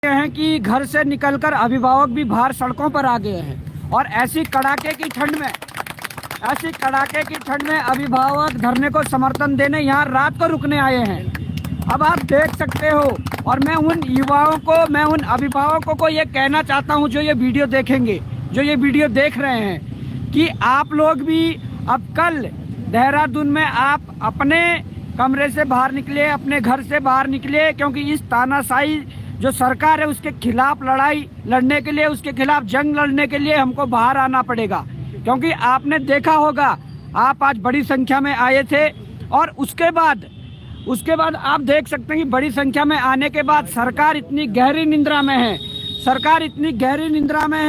हैं कि घर से निकलकर अभिभावक भी बाहर सड़कों पर आ गए हैं और ऐसी कड़ाके की ठंड में अभिभावक धरने को समर्थन देने यहाँ रात को रुकने आए हैं। अब आप देख सकते हो और मैं उन युवाओं को, मैं उन अभिभावकों को ये कहना चाहता हूँ जो ये वीडियो देखेंगे, जो ये वीडियो देख रहे हैं, कि आप लोग भी अब कल देहरादून में आप अपने कमरे से बाहर निकले, अपने घर से बाहर निकले, क्योंकि इस तानाशाही जो सरकार है उसके खिलाफ लड़ाई लड़ने के लिए, उसके खिलाफ जंग लड़ने के लिए हमको बाहर आना पड़ेगा। क्योंकि आपने देखा होगा, आप आज बड़ी संख्या में आए थे और उसके बाद आप देख सकते हैं कि बड़ी संख्या में आने के बाद सरकार इतनी गहरी निंद्रा में है, सरकार इतनी गहरी निंद्रा में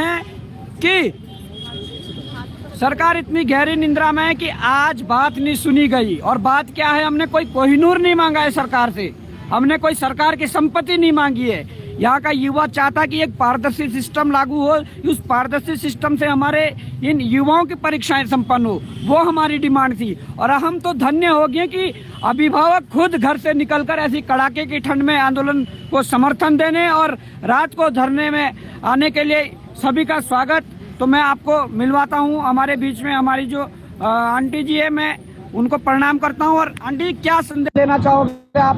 है कि आज बात नहीं सुनी गई। और बात क्या है, हमने कोई कोहिनूर नहीं मांगा है सरकार से, हमने कोई सरकार की संपत्ति नहीं मांगी है। यहाँ का युवा चाहता कि एक पारदर्शी सिस्टम लागू हो, उस पारदर्शी सिस्टम से हमारे इन युवाओं की परीक्षाएं संपन्न हो, वो हमारी डिमांड थी। और हम तो धन्य हो गए कि अभिभावक खुद घर से निकलकर ऐसी कड़ाके की ठंड में आंदोलन को समर्थन देने और रात को धरने में आने के लिए सभी का स्वागत। तो मैं आपको मिलवाता हूँ हमारे बीच में हमारी जो आंटी जी है, मैं उनको प्रणाम करता हूँ। और आंटी, क्या संदेश देना चाहोगे आप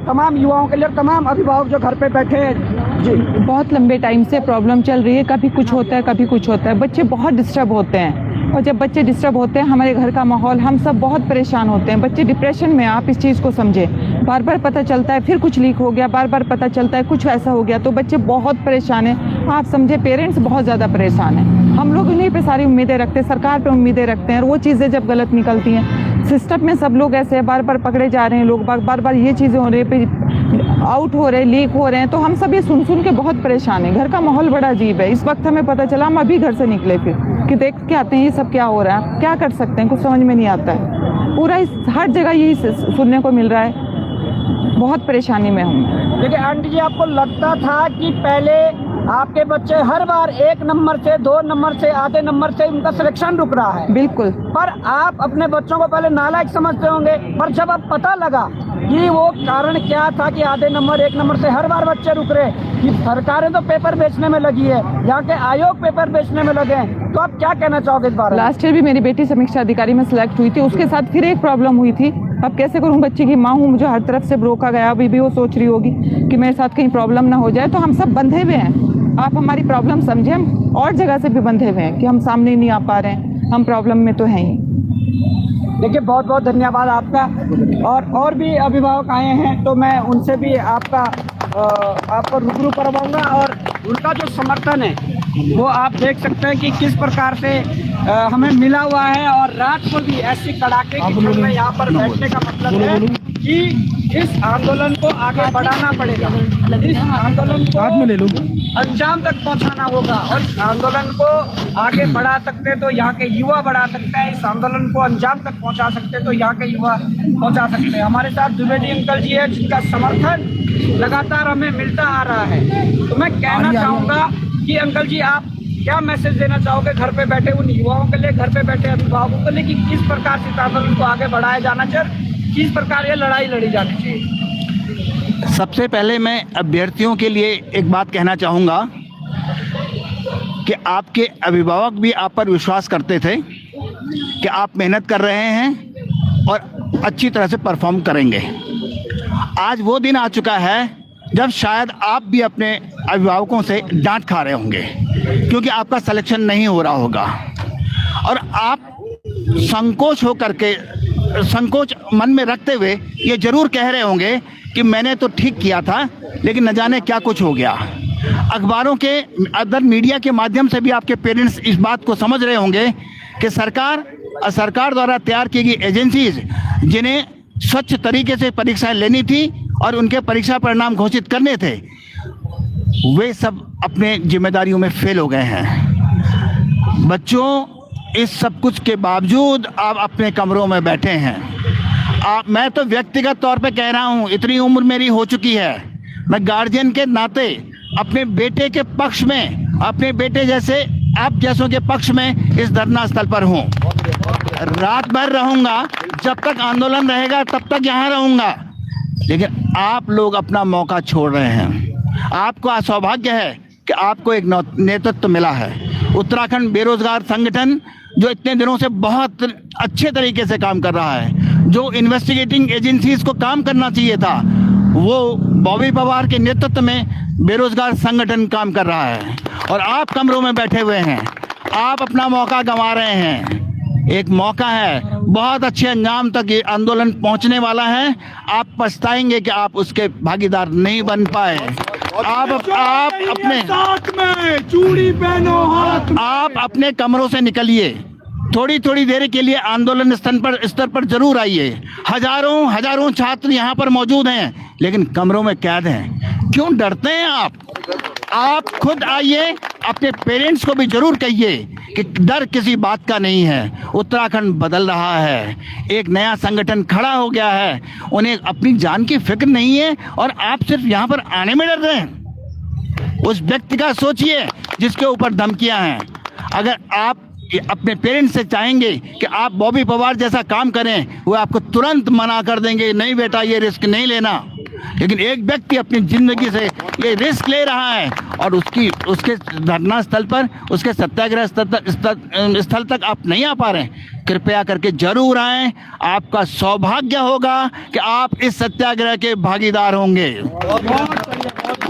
तमाम युवाओं के लिए, तमाम अभिभावक जो घर पे बैठे हैं? जी, बहुत लंबे टाइम से प्रॉब्लम चल रही है, कभी कुछ होता है कभी कुछ होता है, बच्चे बहुत डिस्टर्ब होते हैं। और जब बच्चे डिस्टर्ब होते हैं, हमारे घर का माहौल, हम सब बहुत परेशान होते हैं। बच्चे डिप्रेशन में, आप इस चीज़ को समझें। बार बार पता चलता है फिर कुछ लीक हो गया, बार बार पता चलता है कुछ ऐसा हो गया, तो बच्चे बहुत परेशान हैं। आप समझे, पेरेंट्स बहुत ज़्यादा परेशान हैं। हम लोग उन्हीं पे सारी उम्मीदें रखते हैं, सरकार पे उम्मीदें रखते हैं, और वो चीज़ें जब गलत निकलती हैं, सिस्टम में सब लोग ऐसे बार बार पकड़े जा रहे हैं, लोग बार बार ये चीज़ें हो रही है, आउट हो रहे, लीक हो रहे हैं, तो हम सब ये सुन के बहुत परेशान हैं। घर का माहौल बड़ा अजीब है। इस वक्त हमें पता चला, हम अभी घर से निकले फिर कि देख के आते हैं ये सब क्या हो रहा है, क्या कर सकते हैं, कुछ समझ में नहीं आता है। पूरा हर जगह यही सुनने को मिल रहा है, बहुत परेशानी में हूँ। देखिए आंटी जी, आपको लगता था कि पहले आपके बच्चे हर बार 1 नंबर से, 2 नंबर से, आधे नंबर से उनका सिलेक्शन रुक रहा है? बिल्कुल। पर आप अपने बच्चों को पहले नालायक समझते होंगे, पर जब अब पता लगा कि वो कारण क्या था कि आधे नंबर, 1 नंबर से हर बार बच्चे रुक रहे, कि सरकारें तो पेपर बेचने में लगी है, यहाँ के आयोग पेपर बेचने में लगे हैं, तो आप क्या कहना चाहोगे इस बारे में? लास्ट ईयर भी मेरी बेटी समीक्षा अधिकारी में सिलेक्ट हुई थी, उसके साथ फिर एक प्रॉब्लम हुई थी। अब कैसे करूँ, बच्चे की माँ हूँ, मुझे हर तरफ से रोका गया। अभी भी वो सोच रही होगी कि मेरे साथ कहीं प्रॉब्लम ना हो जाए। तो हम सब बंधे हुए हैं, आप हमारी प्रॉब्लम समझें। हम और जगह से भी बंधे हुए हैं कि हम सामने नहीं आ पा रहे हैं, हम प्रॉब्लम में तो हैं ही। देखिए, बहुत बहुत धन्यवाद आपका। और भी अभिभावक आए हैं, तो मैं उनसे भी आपको रूबरू करवाऊंगा। और उनका जो समर्थन है वो आप देख सकते हैं कि किस प्रकार से हमें मिला हुआ है। और रात को भी ऐसी कड़ाके की ठंड में यहाँ पर बैठने का मतलब है कि इस आंदोलन को आगे बढ़ाना पड़ेगा, इस आंदोलन को अंजाम तक पहुंचाना होगा। और इस आंदोलन को आगे बढ़ा सकते तो यहाँ के युवा बढ़ा सकते हैं, इस आंदोलन को अंजाम तक पहुंचा सकते तो यहाँ के युवा पहुंचा सकते हैं। हमारे साथ द्विवेदी अंकल जी है, जिनका समर्थन लगातार हमें मिलता आ रहा है। तो मैं कहना चाहूँगा कि अंकल जी, आप क्या मैसेज देना चाहोगे घर पे बैठे उन युवाओं के लिए, घर पे बैठे अभिभावकों के लिए, कि किस प्रकार से इस आंदोलन को आगे बढ़ाया जाना चाहिए, किस प्रकार ये लड़ाई लड़ी जानी चाहिए? सबसे पहले मैं अभ्यर्थियों के लिए एक बात कहना चाहूँगा कि आपके अभिभावक भी आप पर विश्वास करते थे कि आप मेहनत कर रहे हैं और अच्छी तरह से परफॉर्म करेंगे। आज वो दिन आ चुका है जब शायद आप भी अपने अभिभावकों से डांट खा रहे होंगे, क्योंकि आपका सिलेक्शन नहीं हो रहा होगा और आप संकोच मन में रखते हुए ये जरूर कह रहे होंगे कि मैंने तो ठीक किया था, लेकिन न जाने क्या कुछ हो गया। अखबारों के, अदर मीडिया के माध्यम से भी आपके पेरेंट्स इस बात को समझ रहे होंगे कि सरकार द्वारा तैयार की गई एजेंसीज, जिन्हें स्वच्छ तरीके से परीक्षाएं लेनी थी और उनके परीक्षा परिणाम घोषित करने थे, वे सब अपने जिम्मेदारियों में फेल हो गए हैं। बच्चों, इस सब कुछ के बावजूद आप अपने कमरों में बैठे हैं। मैं तो व्यक्तिगत तौर पे कह रहा हूँ, इतनी उम्र मेरी हो चुकी है, मैं गार्जियन के नाते अपने बेटे के पक्ष में, अपने बेटे जैसे आप जैसों के पक्ष में इस धरना स्थल पर हूँ। रात भर रहूँगा, जब तक आंदोलन रहेगा तब तक यहाँ रहूँगा। लेकिन आप लोग अपना मौका छोड़ रहे हैं। आपको सौभाग्य है कि आपको एक नेतृत्व मिला है। उत्तराखंड बेरोजगार संगठन जो इतने दिनों से बहुत अच्छे तरीके से काम कर रहा है, जो इन्वेस्टिगेटिंग एजेंसीज को काम करना चाहिए था, वो बॉबी पवार के नेतृत्व में बेरोजगार संगठन काम कर रहा है। और आप कमरों में बैठे हुए हैं, आप अपना मौका गंवा रहे हैं। एक मौका है, बहुत अच्छे अंजाम तक ये आंदोलन पहुंचने वाला है। आप पछताएंगे कि आप उसके भागीदार नहीं बन पाए। आप अपने साथ में चूड़ी पहनो हाथ में। आप अपने कमरों से निकलिए, थोड़ी थोड़ी देर के लिए आंदोलन स्तर पर जरूर आइए। हजारों छात्र यहाँ पर मौजूद हैं, लेकिन कमरों में कैद हैं। क्यों डरते हैं आप खुद आइए, अपने पेरेंट्स को भी जरूर कहिए कि डर किसी बात का नहीं है। उत्तराखंड बदल रहा है, एक नया संगठन खड़ा हो गया है, उन्हें अपनी जान की फिक्र नहीं है और आप सिर्फ यहाँ पर आने में डर रहे हैं। उस व्यक्ति का सोचिए जिसके ऊपर धमकियां हैं। अगर आप अपने पेरेंट्स से चाहेंगे कि आप बॉबी पवार जैसा काम करें, वो आपको तुरंत मना कर देंगे, नहीं बेटा ये रिस्क नहीं लेना। लेकिन एक व्यक्ति अपनी जिंदगी से ये रिस्क ले रहा है और उसके धरना स्थल पर, उसके सत्याग्रह स्थल तक आप नहीं आ पा रहे हैं। कृपया करके जरूर आएं, आपका सौभाग्य होगा कि आप इस सत्याग्रह के भागीदार होंगे।